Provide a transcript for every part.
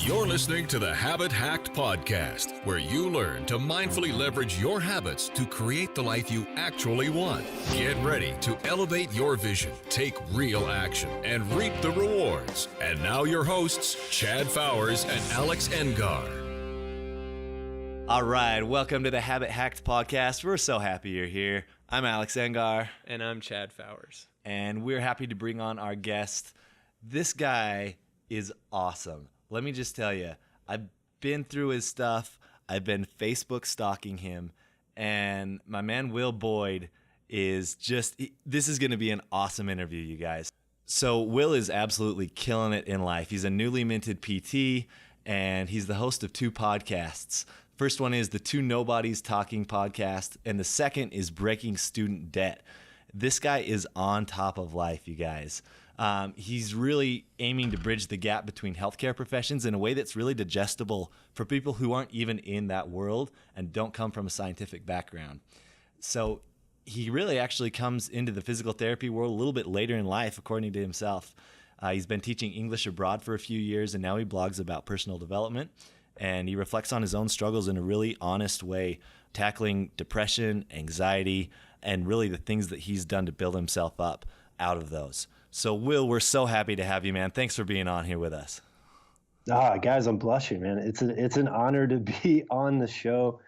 You're listening to the Habit Hacked Podcast, where you learn to mindfully leverage your habits to create the life you actually want. Get ready to elevate your vision, take real action, and reap the rewards. And now your hosts, Chad Fowers and Alex Engar. All right, welcome to the Habit Hacked Podcast. We're so happy you're here. I'm Alex Engar. And I'm Chad Fowers. And we're happy to bring on our guest. This guy is awesome. Let me just tell you, I've been through his stuff. I've been Facebook stalking him. And my man Will Boyd is this is going to be an awesome interview, you guys. So Will is absolutely killing it in life. He's a newly minted PT, and he's the host of two podcasts. First one is the Two Nobodies Talking podcast, and the second is Breaking Student Debt. This guy is on top of life, you guys. He's really aiming to bridge the gap between healthcare professions in a way that's really digestible for people who aren't even in that world and don't come from a scientific background. So he really actually comes into the physical therapy world a little bit later in life, according to himself. He's been teaching English abroad for a few years, and now he blogs about personal development. And he reflects on his own struggles in a really honest way, tackling depression, anxiety, and really the things that he's done to build himself up out of those. So, Will, we're so happy to have you, man. Thanks for being on here with us. Guys, I'm blushing, man. It's an honor to be on the show.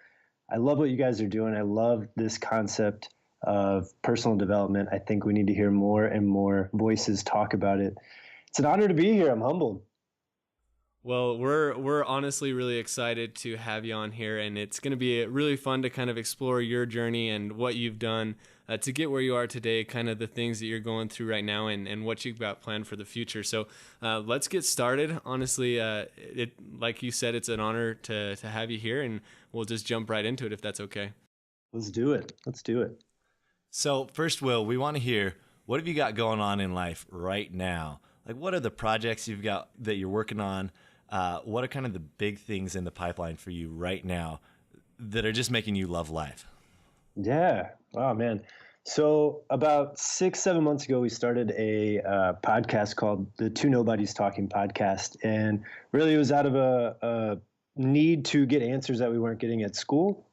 I love what you guys are doing. I love this concept of personal development. I think we need to hear more and more voices talk about it. It's an honor to be here. I'm humbled. Well, we're honestly really excited to have you on here, and it's going to be really fun to kind of explore your journey and what you've done to get where you are today, kind of the things that you're going through right now and what you've got planned for the future. So let's get started. Honestly, like you said, it's an honor to have you here, and we'll just jump right into it if that's okay. Let's do it. So first, Will, we want to hear, what have you got going on in life right now? Like, what are the projects you've got that you're working on? What are kind of the big things in the pipeline for you right now that are just making you love life? Yeah. Oh, man. So about 6-7 months ago, we started a podcast called the Two Nobodies Talking podcast. And really it was out of a need to get answers that we weren't getting at school.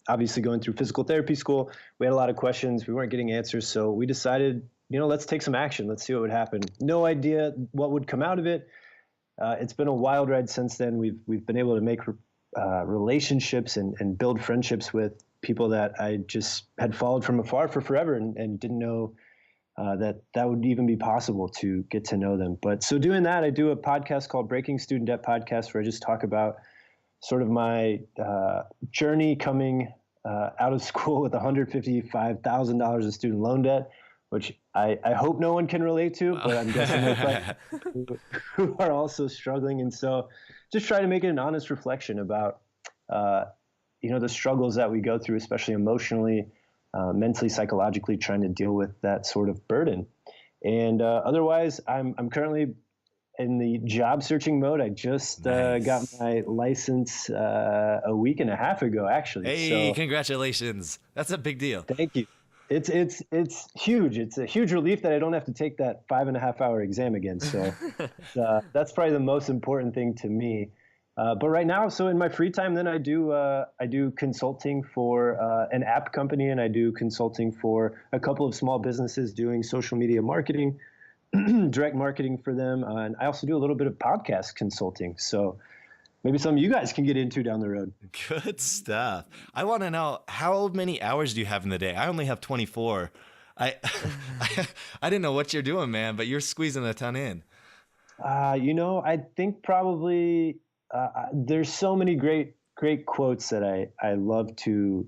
Obviously going through physical therapy school, we had a lot of questions. We weren't getting answers. So we decided, let's take some action. Let's see what would happen. No idea what would come out of it. It's been a wild ride since then. We've been able to make relationships and build friendships with people that I just had followed from afar for forever and didn't know that would even be possible to get to know them. But so doing that, I do a podcast called Breaking Student Debt Podcast, where I just talk about sort of my journey coming out of school with $155,000 of student loan debt, which I hope no one can relate to, but I'm guessing there's who are also struggling. And so just try to make it an honest reflection about, the struggles that we go through, especially emotionally, mentally, psychologically, trying to deal with that sort of burden. And otherwise, I'm currently in the job searching mode. I just got my license a week and a half ago, actually. Hey, congratulations. That's a big deal. Thank you. It's huge. It's a huge relief that I don't have to take that 5.5-hour exam again. So that's probably the most important thing to me. But right now, so in my free time, then I do consulting for an app company, and I do consulting for a couple of small businesses doing social media marketing, direct marketing for them. And I also do a little bit of podcast consulting. So maybe some of you guys can get into down the road. Good stuff. I want to know, how many hours do you have in the day? I only have 24. I didn't know what you're doing, man, but you're squeezing a ton in. I think probably there's so many great quotes that I love to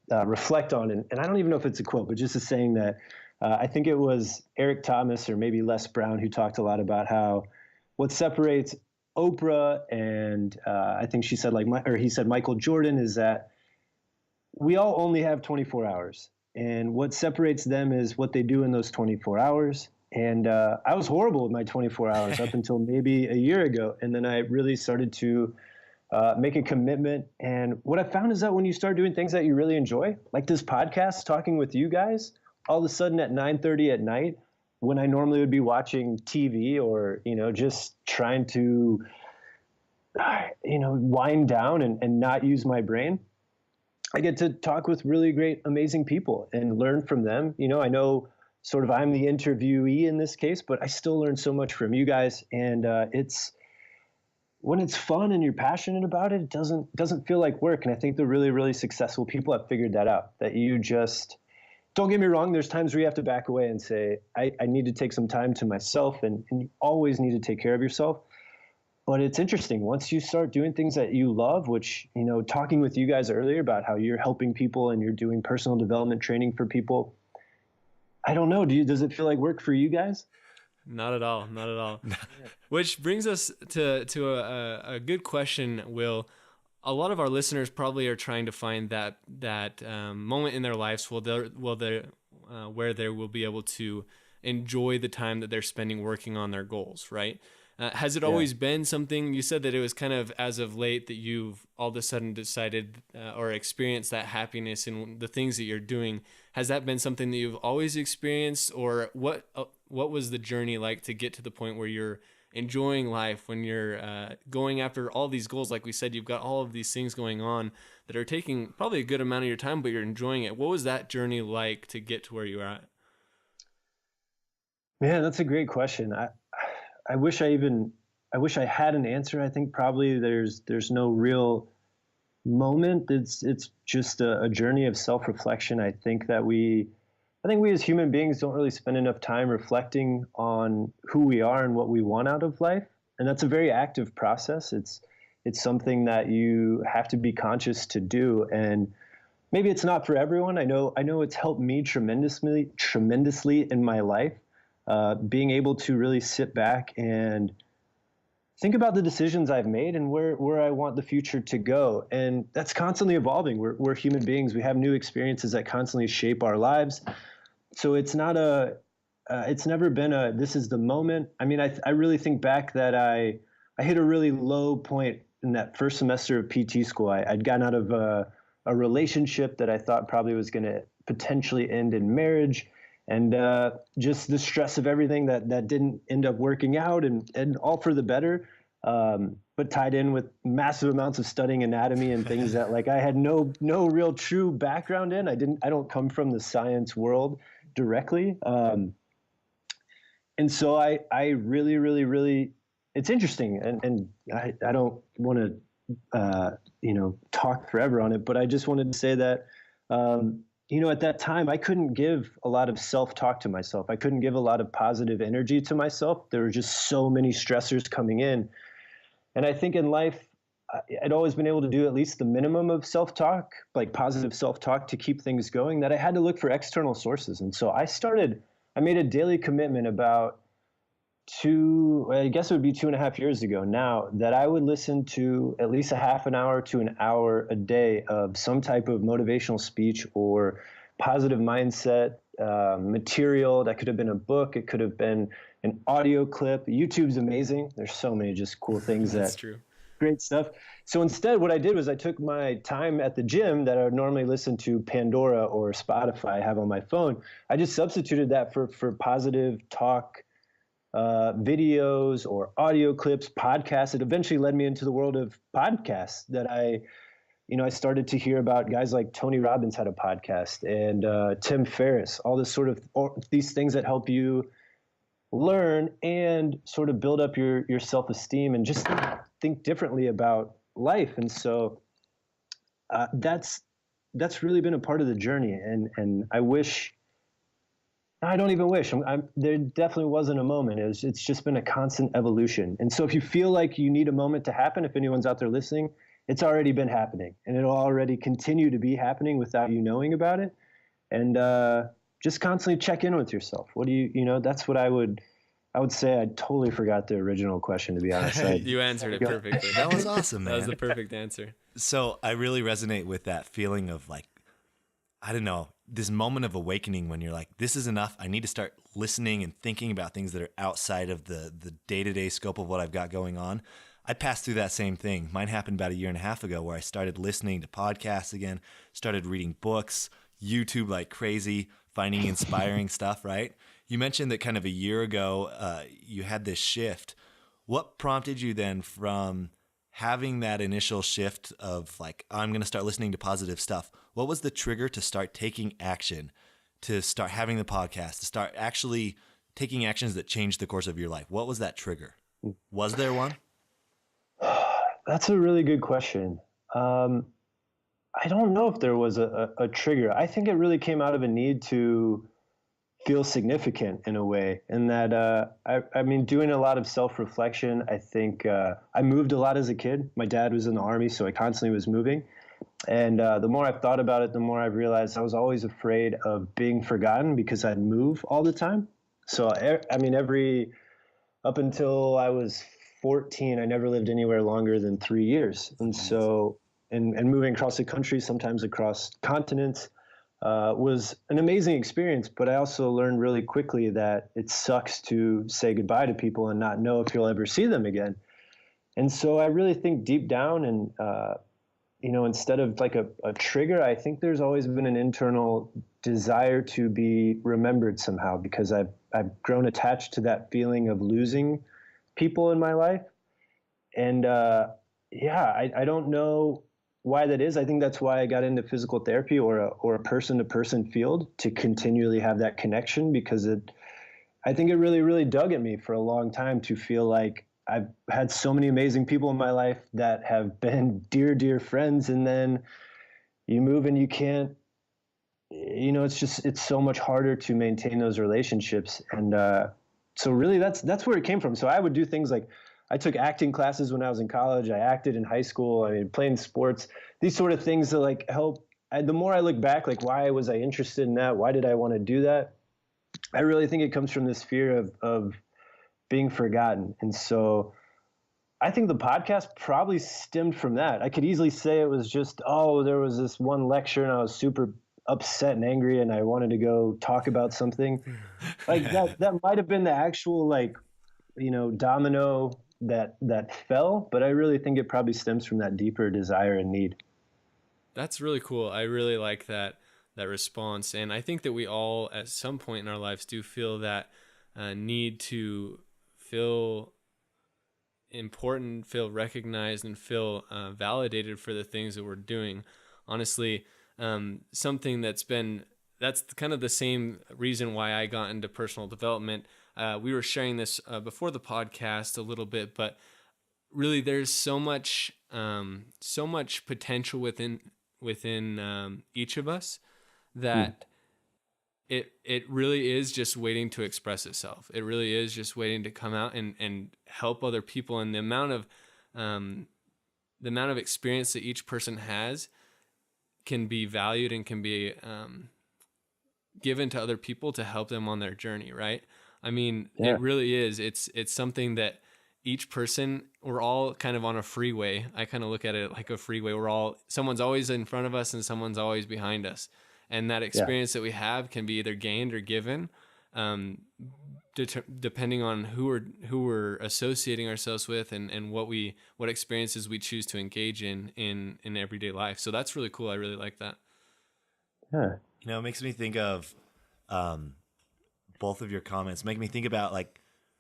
reflect on. And I don't even know if it's a quote, but just a saying that I think it was Eric Thomas or maybe Les Brown who talked a lot about how what separates Oprah and I think she said he said Michael Jordan is that we all only have 24 hours, and what separates them is what they do in those 24 hours. And I was horrible with my 24 hours up until maybe a year ago, and then I really started to make a commitment. And what I found is that when you start doing things that you really enjoy, like this podcast, talking with you guys, all of a sudden at 9:30 at night, when I normally would be watching TV or, just trying to wind down and not use my brain, I get to talk with really great, amazing people and learn from them. I know sort of I'm the interviewee in this case, but I still learn so much from you guys. And it's when it's fun and you're passionate about it, it doesn't feel like work. And I think the really, really successful people have figured that out, that you just don't get me wrong. There's times where you have to back away and say, I need to take some time to myself, and you always need to take care of yourself. But it's interesting once you start doing things that you love, which, talking with you guys earlier about how you're helping people and you're doing personal development training for people. I don't know. Does it feel like work for you guys? Not at all. Not at all. Which brings us to a good question, Will. A lot of our listeners probably are trying to find that moment in their lives where they will be able to enjoy the time that they're spending working on their goals, right? Has it always been something? You said that it was kind of as of late that you've all of a sudden decided or experienced that happiness in the things that you're doing. Has that been something that you've always experienced, or what was the journey like to get to the point where you're enjoying life, when you're going after all these goals? Like we said, you've got all of these things going on that are taking probably a good amount of your time, but you're enjoying it. What was that journey like to get to where you're at? Man, that's a great question. I wish I had an answer. I think probably there's no real moment. It's just a journey of self-reflection. I think we as human beings don't really spend enough time reflecting on who we are and what we want out of life. And that's a very active process. It's something that you have to be conscious to do. And maybe it's not for everyone. I know it's helped me tremendously in my life. Being able to really sit back and think about the decisions I've made and where I want the future to go. And that's constantly evolving. We're human beings. We have new experiences that constantly shape our lives. So it's never been this is the moment. I mean, I really think back that I hit a really low point in that first semester of PT school. I'd gotten out of a relationship that I thought probably was going to potentially end in marriage. And just the stress of everything that didn't end up working out, and all for the better, but tied in with massive amounts of studying anatomy and things that I had no real true background in. I don't come from the science world directly. And so I really, really, really, it's interesting. And I don't want to, talk forever on it, but I just wanted to say that, at that time, I couldn't give a lot of self-talk to myself. I couldn't give a lot of positive energy to myself. There were just so many stressors coming in. And I think in life, I'd always been able to do at least the minimum of self-talk, like positive self-talk, to keep things going, that I had to look for external sources. And so I made a daily commitment about I guess it would be 2.5 years ago now, that I would listen to at least a half an hour to an hour a day of some type of motivational speech or positive mindset material. That could have been a book. It could have been an audio clip. YouTube's amazing. There's so many just cool things. That's true. Great stuff. So instead, what I did was I took my time at the gym that I would normally listen to Pandora or Spotify, I have on my phone. I just substituted that for positive talk videos or audio clips, podcasts. It eventually led me into the world of podcasts that I started to hear about. Guys like Tony Robbins had a podcast, and Tim Ferriss, all this sort of these things that help you learn and sort of build up your self-esteem and just think differently about life. And so that's really been a part of the journey. And I don't even wish. There definitely wasn't a moment. It's just been a constant evolution. And so if you feel like you need a moment to happen, if anyone's out there listening, it's already been happening, and it'll already continue to be happening without you knowing about it. And just constantly check in with yourself. What do that's what I would say. I totally forgot the original question, to be honest. You answered it perfectly. That was awesome, man. That was the perfect answer. So I really resonate with that feeling of I don't know, this moment of awakening when you're like, this is enough. I need to start listening and thinking about things that are outside of the day-to-day scope of what I've got going on. I passed through that same thing. Mine happened about 1.5 years ago, where I started listening to podcasts again, started reading books, YouTube like crazy, finding inspiring stuff, right? You mentioned that kind of 1 year ago, you had this shift. What prompted you then from having that initial shift of like, I'm going to start listening to positive stuff. What was the trigger to start taking action, to start having the podcast, to start actually taking actions that changed the course of your life? What was that trigger? Was there one? That's a really good question. I don't know if there was a trigger. I think it really came out of a need to feel significant in a way. And that, I mean, doing a lot of self-reflection, I think I moved a lot as a kid. My dad was in the Army, so I constantly was moving. And the more I've thought about it, the more I've realized I was always afraid of being forgotten because I'd move all the time. So, I mean, up until I was 14, I never lived anywhere longer than 3 years. And so, and moving across the country, sometimes across continents, was an amazing experience. But I also learned really quickly that it sucks to say goodbye to people and not know if you'll ever see them again. And so I really think deep down, and instead of like a trigger, I think there's always been an internal desire to be remembered somehow, because I've grown attached to that feeling of losing people in my life. And I don't know why that is. I think that's why I got into physical therapy or a person-to-person field, to continually have that connection, because I think it really, really dug at me for a long time to feel like I've had so many amazing people in my life that have been dear, dear friends. And then you move and you can't, it's so much harder to maintain those relationships. And so really that's where it came from. So I would do things like, I took acting classes when I was in college. I acted in high school. I mean, playing sports, these sort of things that like help. The more I look back, like, why was I interested in that? Why did I want to do that? I really think it comes from this fear of being forgotten. And so I think the podcast probably stemmed from that. I could easily say it was just, there was this one lecture and I was super upset and angry and I wanted to go talk about something. Like that might have been the actual, like, domino that fell, but I really think it probably stems from that deeper desire and need. That's really cool. I really like that response. And I think that we all at some point in our lives do feel that need to feel important, feel recognized, and feel validated for the things that we're doing. Honestly, something that's kind of the same reason why I got into personal development. We were sharing this before the podcast a little bit, but really there's so much potential within each of us that it really is just waiting to express itself. It really is just waiting to come out and help other people. And the amount of experience that each person has can be valued and can be given to other people to help them on their journey, right? I mean, It really is. It's something that each person, we're all kind of on a freeway. I kind of look at it like a freeway. Someone's always in front of us and someone's always behind us. And that experience that we have can be either gained or given, depending on who we're associating ourselves with and what experiences we choose to engage in everyday life. So that's really cool. I really like that. Yeah. It makes me think of both of your comments. Make me think about, like,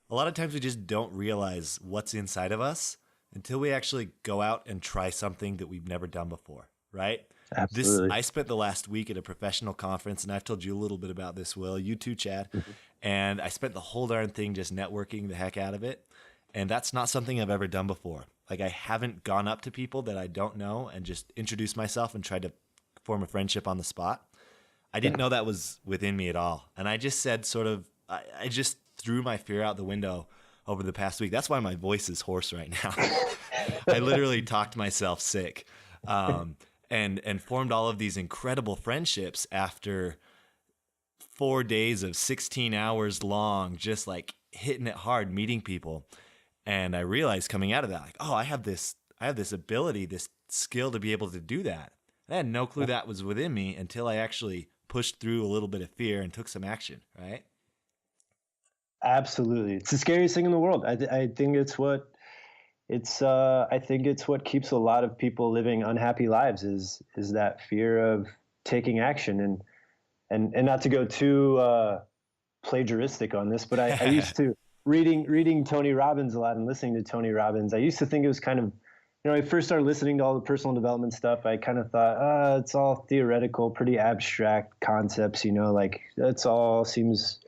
a lot of times we just don't realize what's inside of us until we actually go out and try something that we've never done before, right? Absolutely. I spent the last week at a professional conference, and I've told you a little bit about this, Will. You too, Chad. Mm-hmm. And I spent the whole darn thing just networking the heck out of it. And that's not something I've ever done before. Like, I haven't gone up to people that I don't know and just introduced myself and tried to form a friendship on the spot. I didn't know that was within me at all. And I just said I just threw my fear out the window over the past week. That's why my voice is hoarse right now. I literally talked myself sick. And formed all of these incredible friendships after 4 days of 16 hours long, just like hitting it hard, meeting people. And I realized coming out of that, like, I have this ability, this skill to be able to do that. I had no clue that was within me until I actually pushed through a little bit of fear and took some action, right? Absolutely. It's the scariest thing in the world. I think it's what keeps a lot of people living unhappy lives is that fear of taking action. And not to go too plagiaristic on this, but I used to reading Tony Robbins a lot and listening to Tony Robbins. I used to think it was kind of I first started listening to all the personal development stuff, I kind of thought, it's all theoretical, pretty abstract concepts, like that's all seems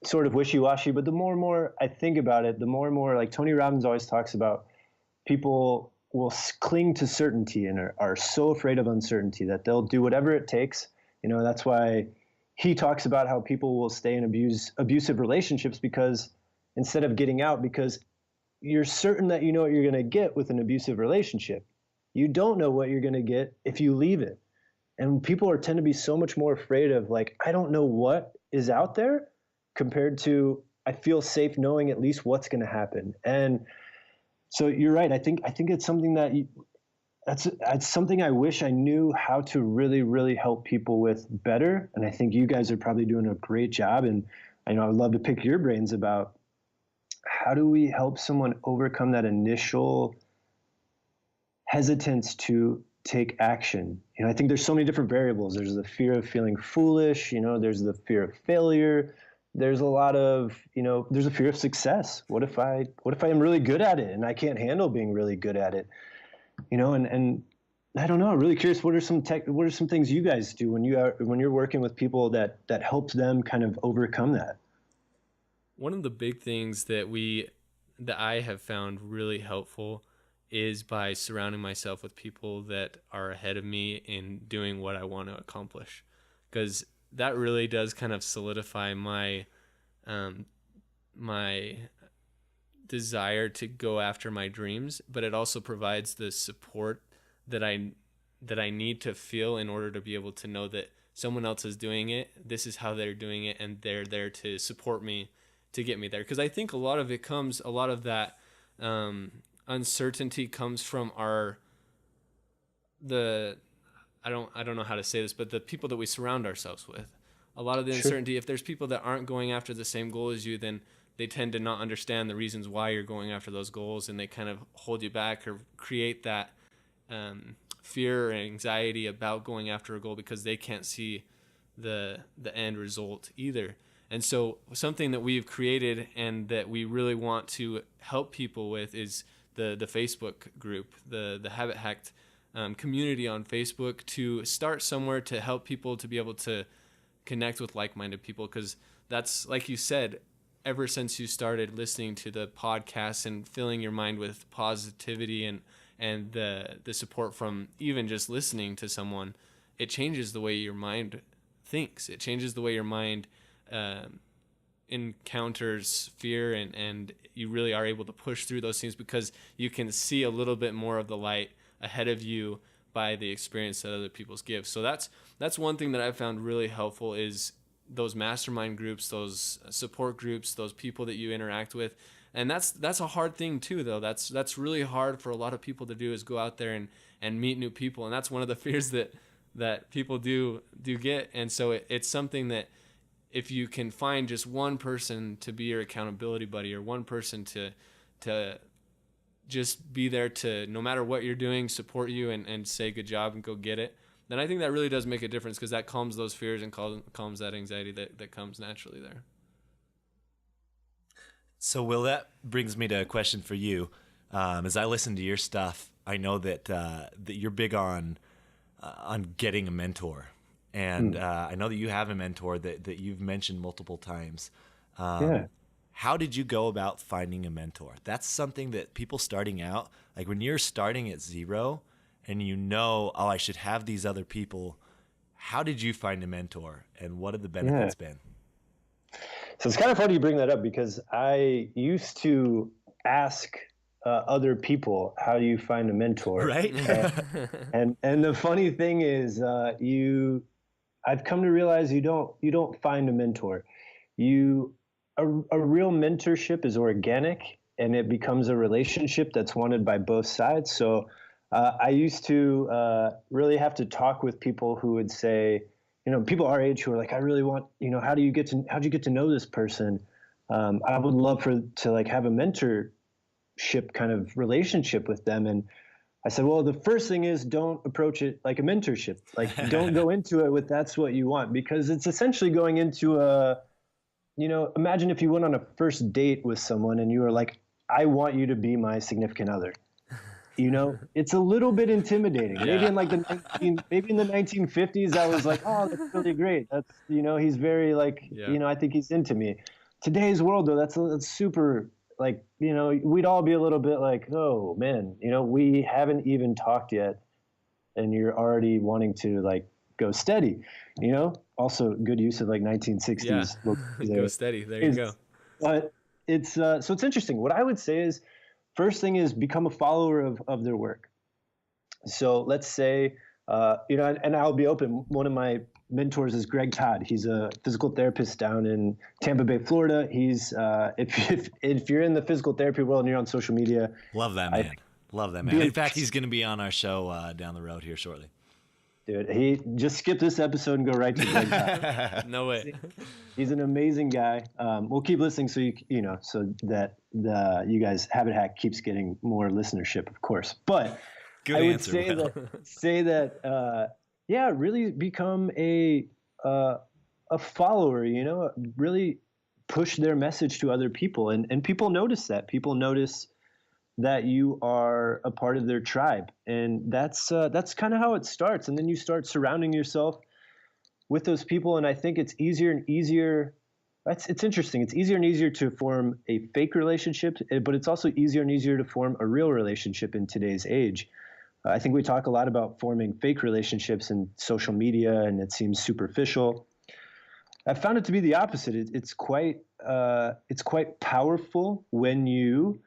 sort of wishy-washy. But the more and more I think about it, the more and more, like Tony Robbins always talks about, people will cling to certainty and are so afraid of uncertainty that they'll do whatever it takes. That's why he talks about how people will stay in abusive relationships, because instead of getting out, because you're certain that you know what you're going to get with an abusive relationship. You don't know what you're going to get if you leave it. And people tend to be so much more afraid of, like, I don't know what is out there, compared to I feel safe knowing at least what's going to happen. And so you're right. I think it's something that's something I wish I knew how to really, really help people with better. And I think you guys are probably doing a great job. And I know I'd love to pick your brains about, how do we help someone overcome that initial hesitance to take action? I think there's so many different variables. There's the fear of feeling foolish, there's the fear of failure. There's a lot of, there's a fear of success. What if I am really good at it and I can't handle being really good at it? And I don't know, I'm really curious, what are some things you guys do when you're working with people that helps them kind of overcome that? One of the big things that I have found really helpful is by surrounding myself with people that are ahead of me in doing what I want to accomplish, because that really does kind of solidify my my desire to go after my dreams, but it also provides the support that I need to feel in order to be able to know that someone else is doing it, this is how they're doing it, and they're there to support me to get me there. Because I think a lot of that uncertainty comes from I don't know how to say this, but the people that we surround ourselves with. A lot of the uncertainty, if there's people that aren't going after the same goal as you, then they tend to not understand the reasons why you're going after those goals, and they kind of hold you back or create that fear or anxiety about going after a goal because they can't see the end result either. And so something that we've created and that we really want to help people with is the Facebook group, the Habit Hacked community on Facebook, to start somewhere to help people to be able to connect with like-minded people. Because that's, like you said, ever since you started listening to the podcast and filling your mind with positivity and the support from even just listening to someone, it changes the way your mind thinks. It changes the way your mind encounters fear, and you really are able to push through those things because you can see a little bit more of the light ahead of you by the experience that other people's give. So that's one thing that I've found really helpful, is those mastermind groups, those support groups, those people that you interact with. And that's a hard thing too, though. That's really hard for a lot of people to do, is go out there and meet new people. And that's one of the fears that people do get. And so it's something that, if you can find just one person to be your accountability buddy, or one person to just be there to, no matter what you're doing, support you and say good job and go get it, then I think that really does make a difference, because that calms those fears and calms that anxiety that comes naturally there. So, Will, that brings me to a question for you. As I listen to your stuff, I know that you're big on getting a mentor. And I know that you have a mentor that you've mentioned multiple times. How did you go about finding a mentor? That's something that people starting out, like when you're starting at zero and I should have these other people, how did you find a mentor, and what have the benefits been? So it's kind of funny you bring that up, because I used to ask other people, how do you find a mentor? Right. and the funny thing is, I've come to realize you don't find a mentor. A real mentorship is organic, and it becomes a relationship that's wanted by both sides. So I used to really have to talk with people who would say, people our age who are like, I really want, how'd you get to know this person? I would love to like have a mentorship kind of relationship with them. And I said, well, the first thing is, don't approach it like a mentorship. Like, don't go into it with that's what you want, because it's essentially going into imagine if you went on a first date with someone and you were like, I want you to be my significant other. You know, it's a little bit intimidating. Maybe in like maybe in the 1950s, I was like, oh, that's really great. That's, you know, he's very like, you know, I think he's into me. Today's world, though, that's super, like, you know, we'd all be a little bit like, oh man, you know, we haven't even talked yet, and you're already wanting to like go steady, you know. Also, good use of like 1960s. Yeah. Go steady. There you go. But it's so it's interesting. What I would say is, first thing is become a follower of their work. So let's say, you know, and I'll be open. One of my mentors is Greg Todd. He's a physical therapist down in Tampa Bay, Florida. He's if you're in the physical therapy world and you're on social media, love that man. Love that man. In fact, he's going to be on our show down the road here shortly. Dude, he just skip this episode and go right to Greg Todd. No way. He's an amazing guy. We'll keep listening so you know, so that you guys Habit Hack keeps getting more listenership, of course. But good I would answer, say that yeah, really become a follower. You know, really push their message to other people, and people notice that. People notice that you are a part of their tribe, and that's kind of how it starts. And then you start surrounding yourself with those people, and I think it's easier and easier. It's interesting. It's easier and easier to form a fake relationship, but it's also easier and easier to form a real relationship in today's age. I think we talk a lot about forming fake relationships in social media, and it seems superficial. I found it to be the opposite. It's quite powerful when you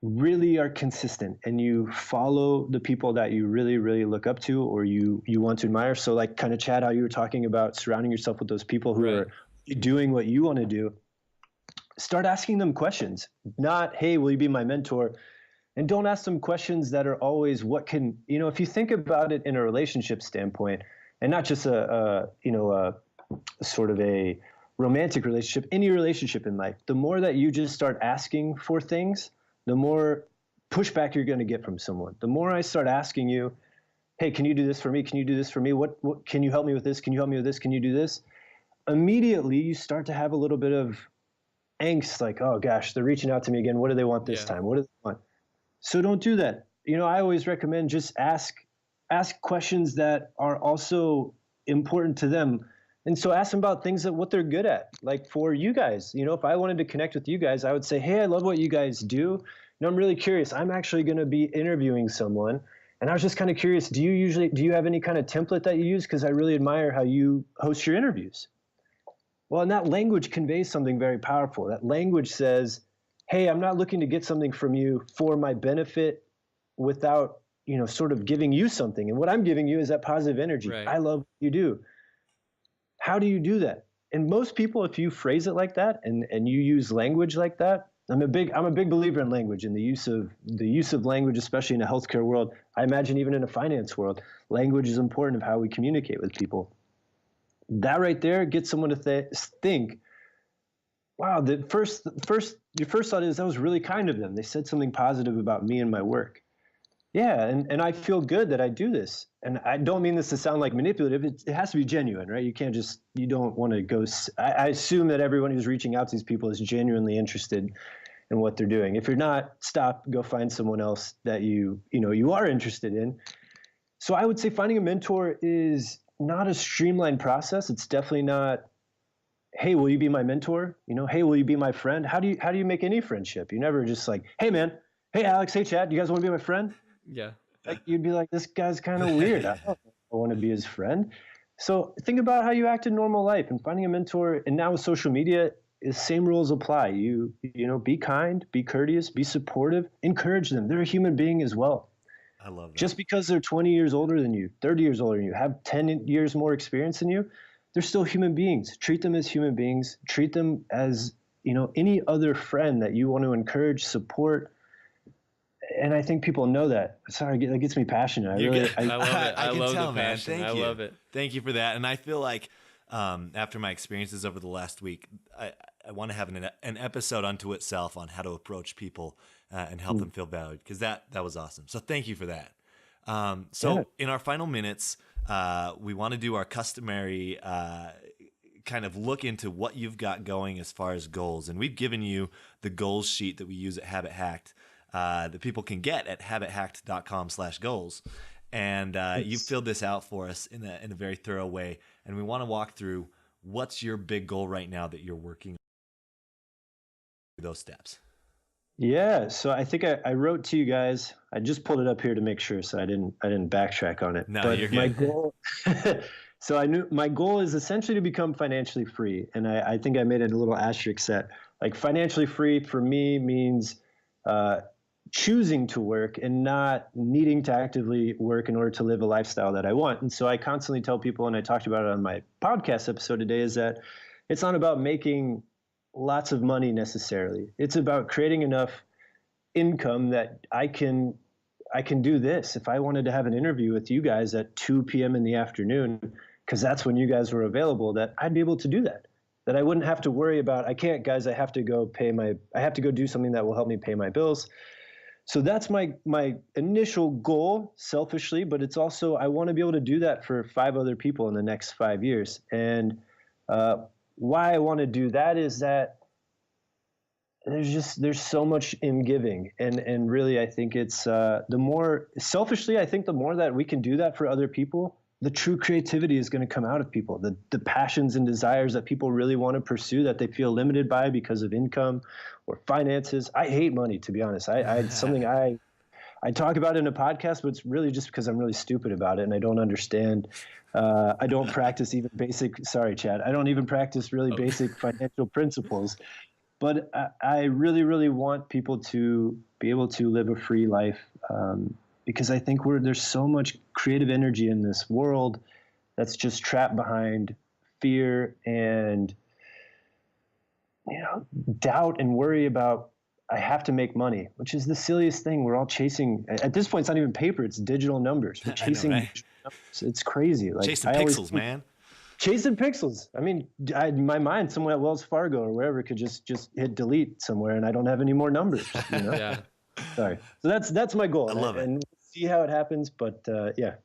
really are consistent and you follow the people that you really, really look up to, or you want to admire. So like kind of Chad, how you were talking about surrounding yourself with those people who are doing what you want to do. Start asking them questions, not, hey, will you be my mentor? And don't ask them questions that are always what can, you know, if you think about it in a relationship standpoint, and not just a sort of a romantic relationship, any relationship in life, the more that you just start asking for things, the more pushback you're going to get from someone. The more I start asking you, hey, can you do this for me? Can you do this for me? What can you help me with this? Can you help me with this? Can you do this? Immediately you start to have a little bit of angst, like, oh gosh, they're reaching out to me again. What do they want this time? What do they want? So don't do that. You know, I always recommend just ask questions that are also important to them. And so ask them about things that what they're good at. Like for you guys, you know, if I wanted to connect with you guys, I would say, hey, I love what you guys do. You know, I'm really curious. I'm actually going to be interviewing someone. And I was just kind of curious, do you have any kind of template that you use? Because I really admire how you host your interviews. Well, and that language conveys something very powerful. That language says, hey, I'm not looking to get something from you for my benefit without, you know, sort of giving you something. And what I'm giving you is that positive energy. Right. I love what you do. How do you do that? And most people, if you phrase it like that and you use language like that, I'm a big believer in language and the use of language, especially in a healthcare world. I imagine even in a finance world, language is important of how we communicate with people. That right there gets someone to think, wow, your first thought is that was really kind of them. They said something positive about me and my work. Yeah, and I feel good that I do this. And I don't mean this to sound like manipulative. It has to be genuine, right? You don't want to go. I assume that everyone who's reaching out to these people is genuinely interested in what they're doing. If you're not, stop, go find someone else that you are interested in. So I would say finding a mentor is not a streamlined process. It's definitely not, hey, will you be my mentor? You know, hey, will you be my friend? How do you make any friendship? You never just like, hey man, hey Alex, hey Chad, you guys want to be my friend? Yeah. Like you'd be like, this guy's kind of weird. I don't want to be his friend. So think about how you act in normal life, and finding a mentor. And now with social media, the same rules apply. You know, be kind, be courteous, be supportive, encourage them. They're a human being as well. I love that. Just because they're 20 years older than you, 30 years older than you, have 10 years more experience than you, they're still human beings. Treat them as human beings. Treat them as, you know, any other friend that you want to encourage, support. And I think people know that. Sorry, that gets me passionate. I love it. I love can tell, the passion. Man. Thank I you. love it. Thank you for that. And I feel like after my experiences over the last week, I want to have an episode unto itself on how to approach people and help them feel valued, because that was awesome. So thank you for that. In our final minutes, we want to do our customary kind of look into what you've got going as far as goals. And we've given you the goals sheet that we use at Habit Hacked. that people can get at habithacked.com/goals. And you filled this out for us in a very thorough way. And we want to walk through what's your big goal right now that you're working on those steps. Yeah, so I think I wrote to you guys. I just pulled it up here to make sure, so I didn't backtrack on it. No, but you're good. my goal, so I knew my goal is essentially to become financially free, and I think I made it a little asterisk set. Like financially free for me means choosing to work and not needing to actively work in order to live a lifestyle that I want. And so I constantly tell people, and I talked about it on my podcast episode today, is that it's not about making lots of money necessarily. It's about creating enough income that I can do this. If I wanted to have an interview with you guys at 2 p.m. in the afternoon, because that's when you guys were available, that I'd be able to do that. That I wouldn't have to worry about, I can't, guys, I have to go do something that will help me pay my bills. So that's my initial goal, selfishly, but it's also, I want to be able to do that for 5 other people in the next 5 years. And why I want to do that is that there's so much in giving. And really, I think it's the more that we can do that for other people, the true creativity is going to come out of people. The passions and desires that people really want to pursue that they feel limited by because of income or finances. I hate money, to be honest. It's something I talk about in a podcast, but it's really just because I'm really stupid about it and I don't understand. I don't practice even basic. Sorry, Chad. I don't even practice really basic financial principles. But I really, really want people to be able to live a free life. Because I think there's so much creative energy in this world that's just trapped behind fear and doubt and worry about, I have to make money, which is the silliest thing. We're all chasing, at this point, it's not even paper, it's digital numbers. We're chasing digital numbers. It's crazy. Like, chasing pixels, man. Chasing pixels. I mean, in my mind, someone at Wells Fargo or wherever could just hit delete somewhere and I don't have any more numbers. Yeah. Sorry. So that's my goal. I love it. And we'll see how it happens. But yeah.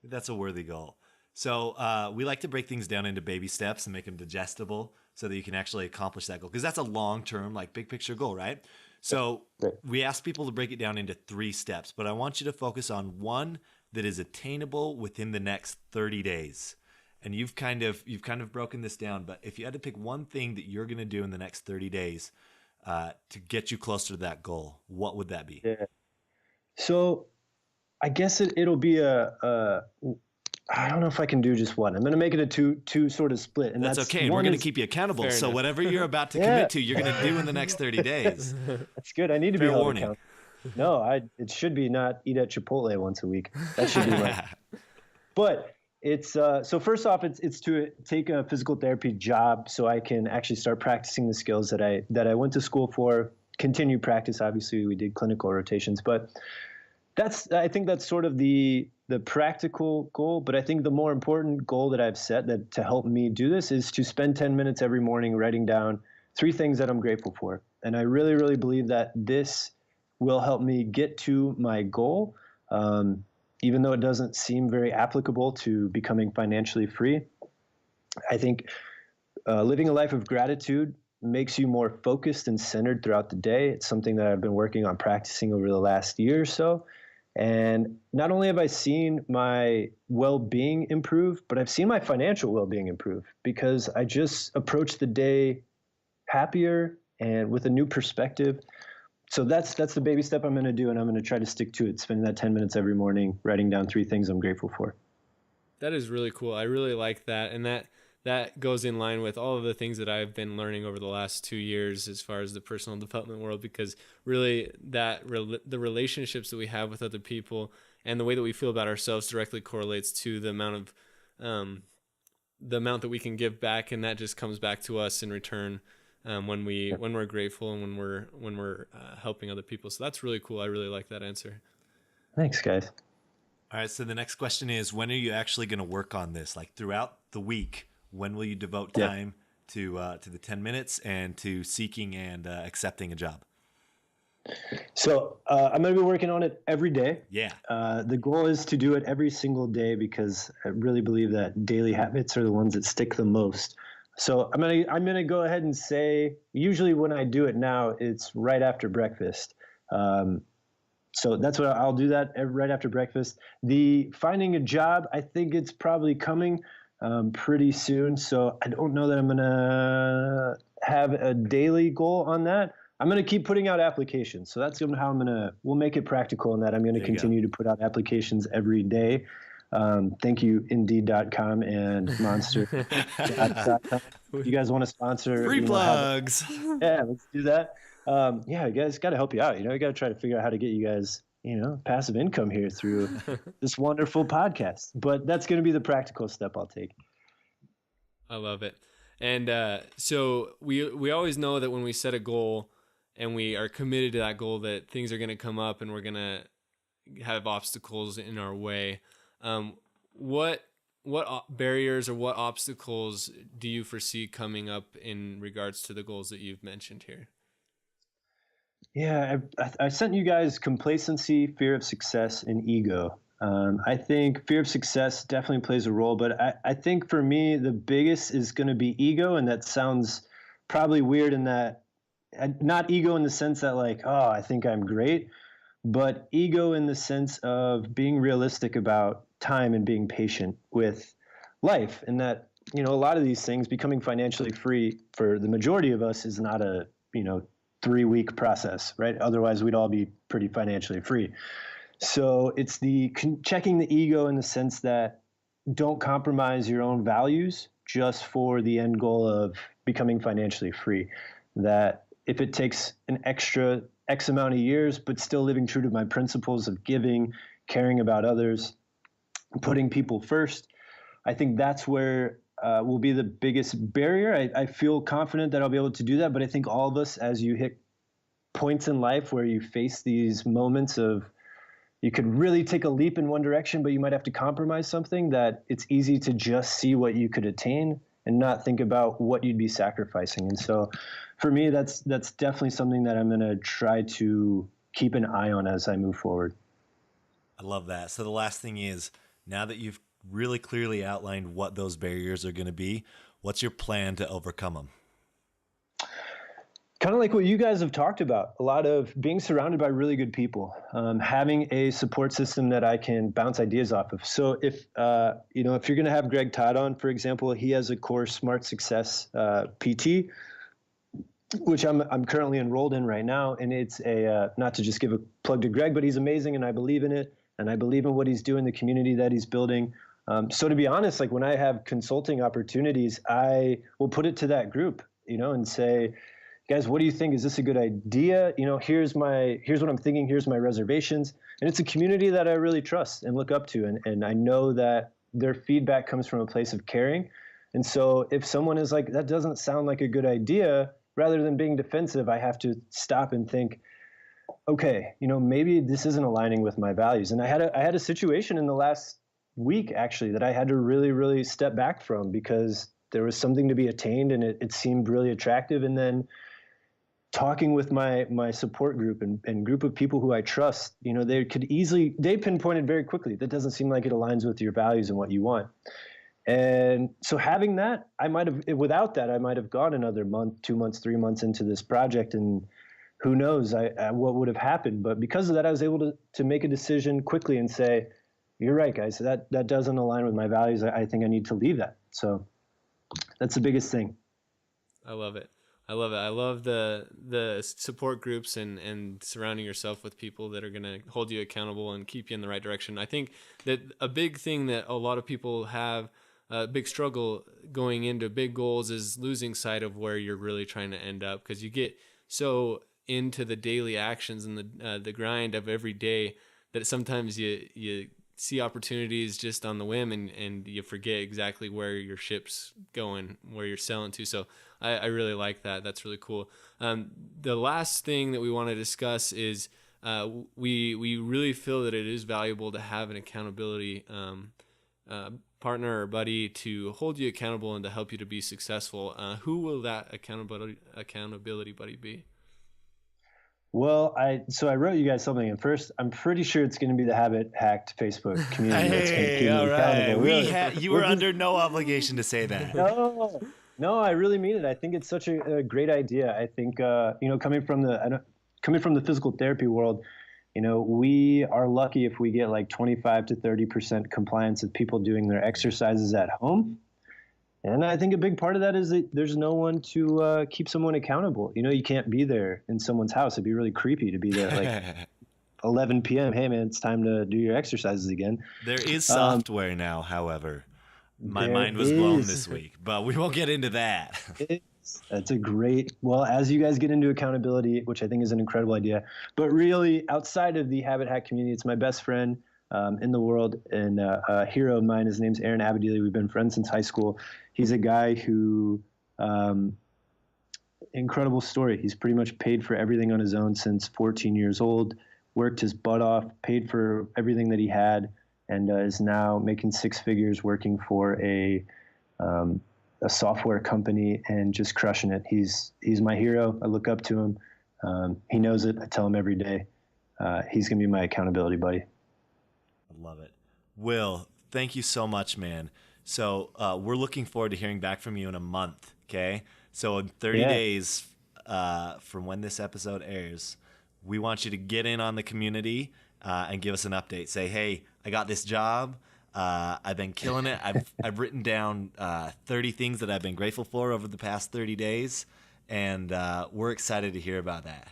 That's a worthy goal. So we like to break things down into baby steps and make them digestible so that you can actually accomplish that goal. Because that's a long-term, like big picture goal, right? So we ask people to break it down into 3 steps, but I want you to focus on one that is attainable within the next 30 days. And you've kind of broken this down, but if you had to pick one thing that you're going to do in the next 30 days to get you closer to that goal, what would that be? Yeah. So I guess it'll be I don't know if I can do just one. I'm going to make it a two sort of split. And that's okay. We're going to keep you accountable. Fair so enough. Whatever you're about to commit to, you're going to do in the next 30 days. That's good. I need to Fair be held warning. accountable. No, it should be not eat at Chipotle once a week. That should be right. But it's so first off, it's to take a physical therapy job so I can actually start practicing the skills that I went to school for. Continue practice. Obviously, we did clinical rotations, but I think that's sort of the practical goal. But I think the more important goal that I've set that to help me do this is to spend 10 minutes every morning writing down 3 things that I'm grateful for. And I really, really believe that this will help me get to my goal. Even though it doesn't seem very applicable to becoming financially free, I think living a life of gratitude makes you more focused and centered throughout the day. It's something that I've been working on practicing over the last year or so. And not only have I seen my well-being improve, but I've seen my financial well-being improve because I just approach the day happier and with a new perspective. So that's the baby step I'm going to do, and I'm going to try to stick to it, spending that 10 minutes every morning, writing down 3 things I'm grateful for. That is really cool. I really like that. And that goes in line with all of the things that I've been learning over the last 2 years as far as the personal development world, because really the relationships that we have with other people and the way that we feel about ourselves directly correlates to the amount that we can give back. And that just comes back to us in return. When we're grateful and when we're helping other people. So that's really cool. I really like that answer. Thanks, guys. All right. So the next question is, when are you actually going to work on this? Like throughout the week, when will you devote time to the 10 minutes and to seeking and accepting a job? So I'm going to be working on it every day. Yeah. The goal is to do it every single day because I really believe that daily habits are the ones that stick the most. So I'm gonna go ahead and say, usually when I do it now, it's right after breakfast. So that's what I'll do that right after breakfast. The finding a job, I think it's probably coming pretty soon. So I don't know that I'm going to have a daily goal on that. I'm going to keep putting out applications. So that's how we'll make it practical in that I'm going to continue to put out applications every day. Thank you, Indeed.com and Monster.com. You guys want to sponsor? Free plugs. Yeah, let's do that. Yeah, you guys got to help you out. You got to try to figure out how to get you guys, passive income here through this wonderful podcast. But that's going to be the practical step I'll take. I love it. And so we always know that when we set a goal and we are committed to that goal, that things are going to come up and we're going to have obstacles in our way. What barriers or what obstacles do you foresee coming up in regards to the goals that you've mentioned here? Yeah, I sent you guys complacency, fear of success, and ego. I think fear of success definitely plays a role, but I think for me, the biggest is going to be ego. And that sounds probably weird in that, not ego in the sense that like, oh, I think I'm great, but ego in the sense of being realistic about time and being patient with life. And that, a lot of these things, becoming financially free for the majority of us is not a, 3-week process, right? Otherwise we'd all be pretty financially free. So it's checking the ego in the sense that don't compromise your own values just for the end goal of becoming financially free. That if it takes an extra X amount of years, but still living true to my principles of giving, caring about others, putting people first, I think that's where will be the biggest barrier. I feel confident that I'll be able to do that, but I think all of us, as you hit points in life where you face these moments of you could really take a leap in one direction, but you might have to compromise something, that it's easy to just see what you could attain and not think about what you'd be sacrificing. And so for me, that's definitely something that I'm going to try to keep an eye on as I move forward. I love that. So the last thing is, now that you've really clearly outlined what those barriers are going to be, what's your plan to overcome them? Kind of like what you guys have talked about, a lot of being surrounded by really good people, having a support system that I can bounce ideas off of. So if you're going to have Greg Todd on, for example, he has a course, Smart Success PT, which I'm currently enrolled in right now. And it's not to just give a plug to Greg, but he's amazing and I believe in it. And I believe in what he's doing, the community that he's building. So to be honest, like when I have consulting opportunities, I will put it to that group, and say, guys, what do you think? Is this a good idea? Here's what I'm thinking. Here's my reservations. And it's a community that I really trust and look up to. And I know that their feedback comes from a place of caring. And so if someone is like, that doesn't sound like a good idea, rather than being defensive, I have to stop and think, okay, maybe this isn't aligning with my values. And I had a situation in the last week, actually, that I had to really, really step back from because there was something to be attained and it seemed really attractive. And then talking with my support group and group of people who I trust, they pinpointed very quickly, that doesn't seem like it aligns with your values and what you want. And so having that, without that, I might have gone another month, 2 months, 3 months into this project, and who knows what would have happened. But because of that, I was able to make a decision quickly and say, you're right, guys, that doesn't align with my values. I think I need to leave that. So that's the biggest thing. I love it. I love the support groups and surrounding yourself with people that are going to hold you accountable and keep you in the right direction. I think that a big thing that a lot of people have, a big struggle going into big goals, is losing sight of where you're really trying to end up, because you get so into the daily actions and the grind of every day that sometimes you see opportunities just on the whim and you forget exactly where your ship's going, where you're sailing to. So I really like that. That's really cool. The last thing that we want to discuss is we really feel that it is valuable to have an accountability partner or buddy to hold you accountable and to help you to be successful. Who will that accountability buddy be? Well, I wrote you guys something, and first, I'm pretty sure it's going to be the Habit Hacked Facebook community. That's going to keep me accountable. Right. You were under no obligation to say that. No, I really mean it. I think it's such a great idea. I think, coming from coming from the physical therapy world, we are lucky if we get like 25 to 30% compliance of people doing their exercises at home. And I think a big part of that is that there's no one to keep someone accountable. You can't be there in someone's house. It'd be really creepy to be there like 11 p.m. Hey, man, it's time to do your exercises again. There is software now, however. My mind was blown this week, but we won't get into that. That's a great, well, as you guys get into accountability, which I think is an incredible idea, but really outside of the Habit Hack community, it's my best friend in the world and a hero of mine. His name's Aaron Abadili. We've been friends since high school. He's a guy who, incredible story. He's pretty much paid for everything on his own since 14 years old, worked his butt off, paid for everything that he had, and is now making six figures working for a software company and just crushing it. He's my hero. I look up to him. He knows it. I tell him every day. He's going to be my accountability buddy. I love it. Will, thank you so much, man. So we're looking forward to hearing back from you in a month, okay? So in 30 days from when this episode airs, we want you to get in on the community and give us an update. Say, hey, I got this job. I've been killing it. I've written down 30 things that I've been grateful for over the past 30 days, and we're excited to hear about that.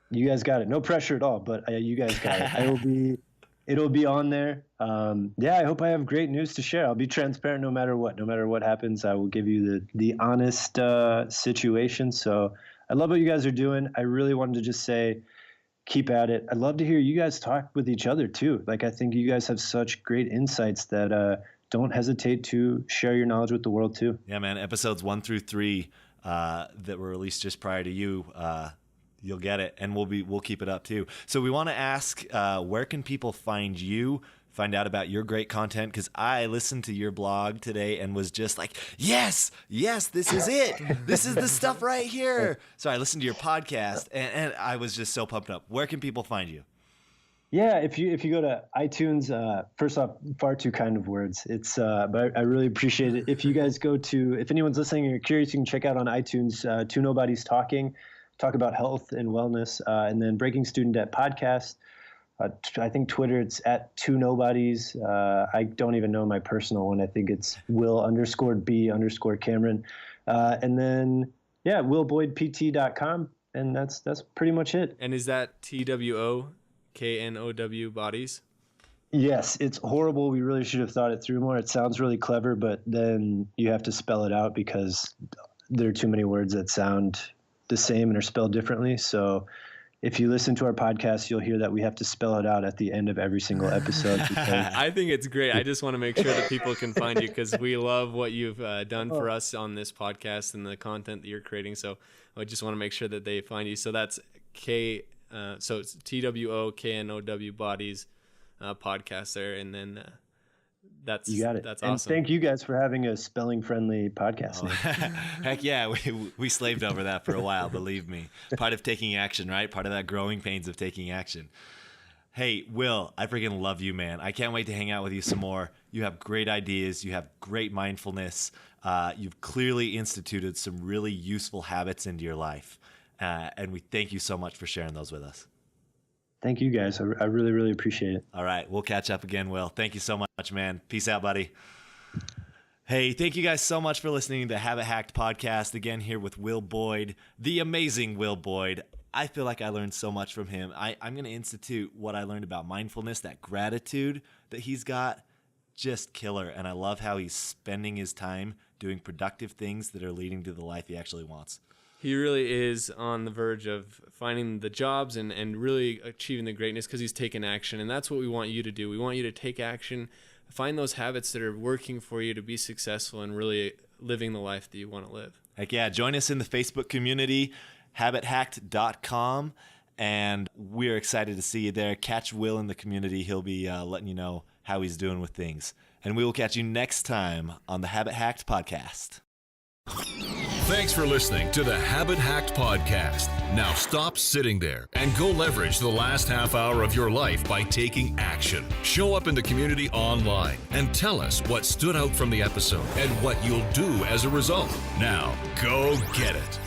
You guys got it. No pressure at all, but you guys got it. It'll be on there. I hope I have great news to share. I'll be transparent no matter what. No matter what happens, I will give you the honest situation. So I love what you guys are doing. I really wanted to just say, keep at it. I'd love to hear you guys talk with each other too. Like, I think you guys have such great insights that don't hesitate to share your knowledge with the world too. Yeah, man. Episodes 1 through 3 that were released just prior to you, you'll get it, and we'll keep it up too. So we want to ask, where can people find you? Find out about your great content, because I listened to your blog today and was just like, yes, this is it. This is the stuff right here. So I listened to your podcast and I was just so pumped up. Where can people find you? Yeah, if you go to iTunes, first off, far too kind of words. It's but I really appreciate it. If you guys if anyone's listening and you're curious, you can check out on iTunes Two Nobodies Talking, talk about health and wellness, and then Breaking Student Debt podcast. I think Twitter, it's at Two Nobodies. I don't even know my personal one. I think it's Will_B_Cameron. And then, willboydpt.com. And that's pretty much it. And is that TWOKNOW bodies? Yes, it's horrible. We really should have thought it through more. It sounds really clever, but then you have to spell it out because there are too many words that sound the same and are spelled differently. So if you listen to our podcast, you'll hear that we have to spell it out at the end of every single episode. I think it's great. I just want to make sure that people can find you, because we love what you've done for us on this podcast and the content that you're creating. So I just want to make sure that they find you. So that's so it's TWOKNOW bodies podcast there, and then that's you got it. That's and awesome. Thank you guys for having a spelling-friendly podcast name. Heck yeah, we slaved over that for a while, believe me. Part of taking action, right? Part of that growing pains of taking action. Hey, Will, I freaking love you, man. I can't wait to hang out with you some more. You have great ideas. You have great mindfulness. You've clearly instituted some really useful habits into your life. And we thank you so much for sharing those with us. Thank you, guys. I really, really appreciate it. All right. We'll catch up again, Will. Thank you so much, man. Peace out, buddy. Hey, thank you guys so much for listening to the Habit Hacked podcast. Again, here with Will Boyd, the amazing Will Boyd. I feel like I learned so much from him. I'm going to institute what I learned about mindfulness, that gratitude that he's got. Just killer. And I love how he's spending his time doing productive things that are leading to the life he actually wants. He really is on the verge of finding the jobs and really achieving the greatness because he's taken action. And that's what we want you to do. We want you to take action, find those habits that are working for you to be successful and really living the life that you want to live. Heck yeah. Join us in the Facebook community, habithacked.com. And we're excited to see you there. Catch Will in the community. He'll be letting you know how he's doing with things. And we will catch you next time on the Habit Hacked podcast. Thanks for listening to the Habit Hacked podcast. Now stop sitting there and go leverage the last half hour of your life by taking action. Show up in the community online and tell us what stood out from the episode and what you'll do as a result. Now, go get it.